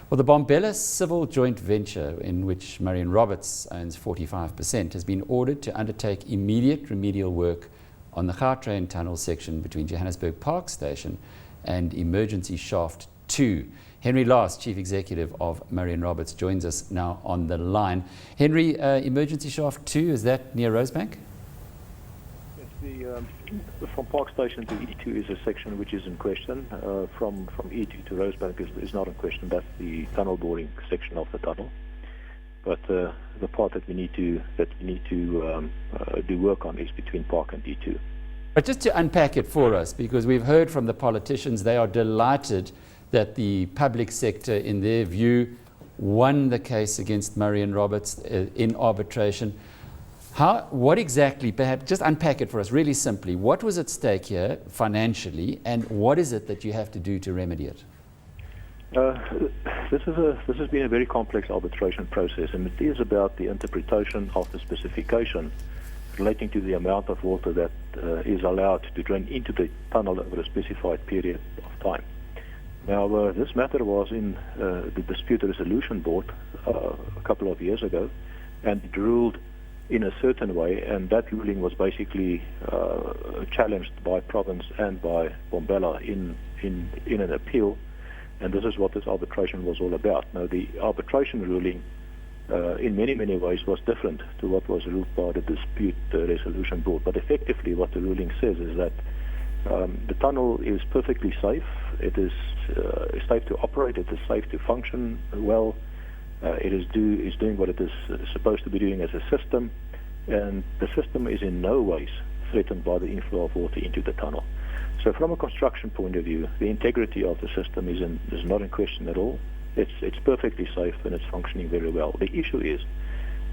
Well, the Bombela Civil Joint venture, in which Marion Roberts owns 45%, has been ordered to undertake immediate remedial work on the Gautrain tunnel section between Johannesburg Park Station and Emergency Shaft 2. Henry Last, Chief Executive of Marion Roberts, joins us now on the line. Henry, Emergency Shaft 2, is that near Rosebank? Yes, from Park Station to E2 is a section which is in question. From E2 to Rosebank is not in question. That's the tunnel boring section of the tunnel. But the part that we need to do work on is between Park and E2. But just to unpack it for us, because we've heard from the politicians, they are delighted that the public sector, in their view, won the case against Marion Roberts in arbitration. What exactly, perhaps just unpack it for us really simply, what was at stake here financially, and what is it that you have to do to remedy it? This has been a very complex arbitration process, and it is about the interpretation of the specification relating to the amount of water that is allowed to drain into the tunnel over a specified period of time. Now, this matter was in the Dispute Resolution Board a couple of years ago, and it ruled in a certain way, and that ruling was basically challenged by province and by Bombela in an appeal, and this is what this arbitration was all about. Now, the arbitration ruling in many ways was different to what was ruled by the Dispute Resolution Board, but effectively what the ruling says is that the tunnel is perfectly safe. It is safe to operate. It is safe to function well. It is doing what it is supposed to be doing as a system, and the system is in no ways threatened by the inflow of water into the tunnel. So from a construction point of view, the integrity of the system is not in question at all. It's perfectly safe and it's functioning very well. The issue is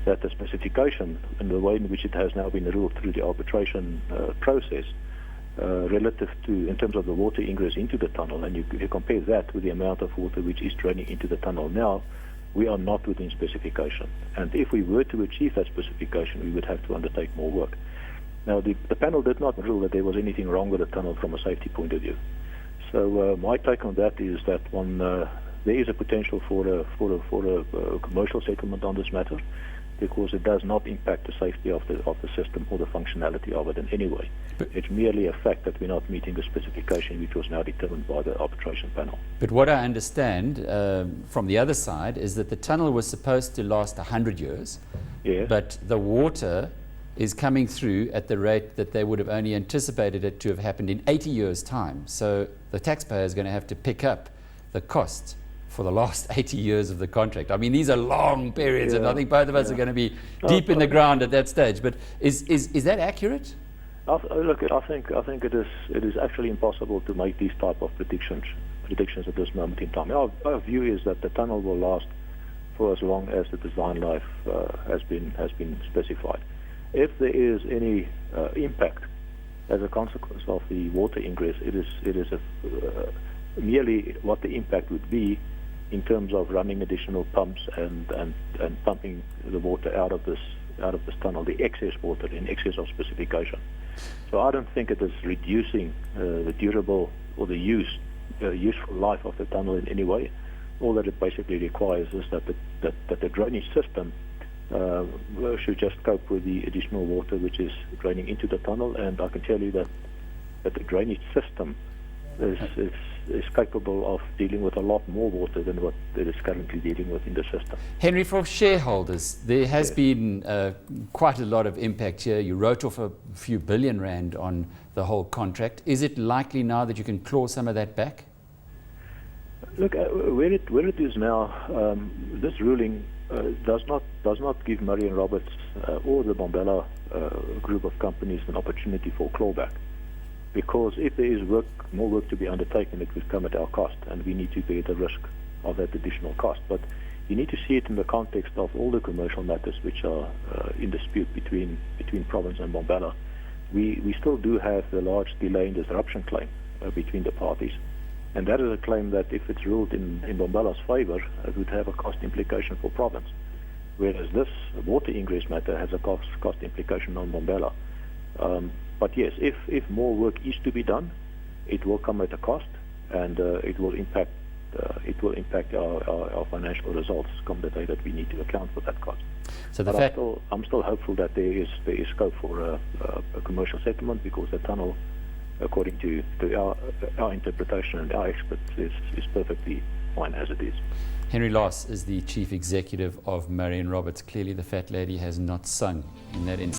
that the specification and the way in which it has now been ruled through the arbitration process relative to, in terms of the water ingress into the tunnel, and you compare that with the amount of water which is draining into the tunnel now, we are not within specification. And if we were to achieve that specification, we would have to undertake more work. Now, the panel did not rule that there was anything wrong with the tunnel from a safety point of view. So my take on that is that there is a potential for a commercial settlement on this matter, because it does not impact the safety of the system or the functionality of it in any way. It's merely a fact that we're not meeting the specification which was now determined by the arbitration panel. But what I understand from the other side is that the tunnel was supposed to last 100 years, yes, but the water is coming through at the rate that they would have only anticipated it to have happened in 80 years' time. So the taxpayer is going to have to pick up the cost for the last 80 years of the contract. I mean, these are long periods, and I think both of us are going to be deep in the ground at that stage. But is that accurate? Look, I think it is actually impossible to make these type of predictions at this moment in time. Our view is that the tunnel will last for as long as the design life has been specified. If there is any impact as a consequence of the water ingress, it is merely what the impact would be in terms of running additional pumps and pumping the water out of this tunnel, the excess water in excess of specification. So I don't think it is reducing the durable or the useful life of the tunnel in any way. All that it basically requires is that the drainage system should just cope with the additional water which is draining into the tunnel, and I can tell you that the drainage system is capable of dealing with a lot more water than what it is currently dealing with in the system. Henry, for shareholders, there has been quite a lot of impact here. You wrote off a few billion rand on the whole contract. Is it likely now that you can claw some of that back? Look, where it is now, this ruling does not give Marion Roberts or the Bombela group of companies an opportunity for clawback. Because if there is more work to be undertaken, it will come at our cost, and we need to bear the risk of that additional cost. But you need to see it in the context of all the commercial matters which are in dispute between province and Bombela. We still do have the large delay and disruption claim between the parties, and that is a claim that if it's ruled in Bombela's favor, it would have a cost implication for province, whereas this water ingress matter has a cost implication on Bombela. But yes, if more work is to be done, it will come at a cost, and it will impact it will impact our financial results come the day that we need to account for that cost. So the But fact, I'm still hopeful that there is scope for a commercial settlement, because the tunnel, according to our interpretation and our experts, is perfectly fine as it is. Henry Loss is the Chief Executive of Marion Roberts. Clearly the fat lady has not sung in that instance.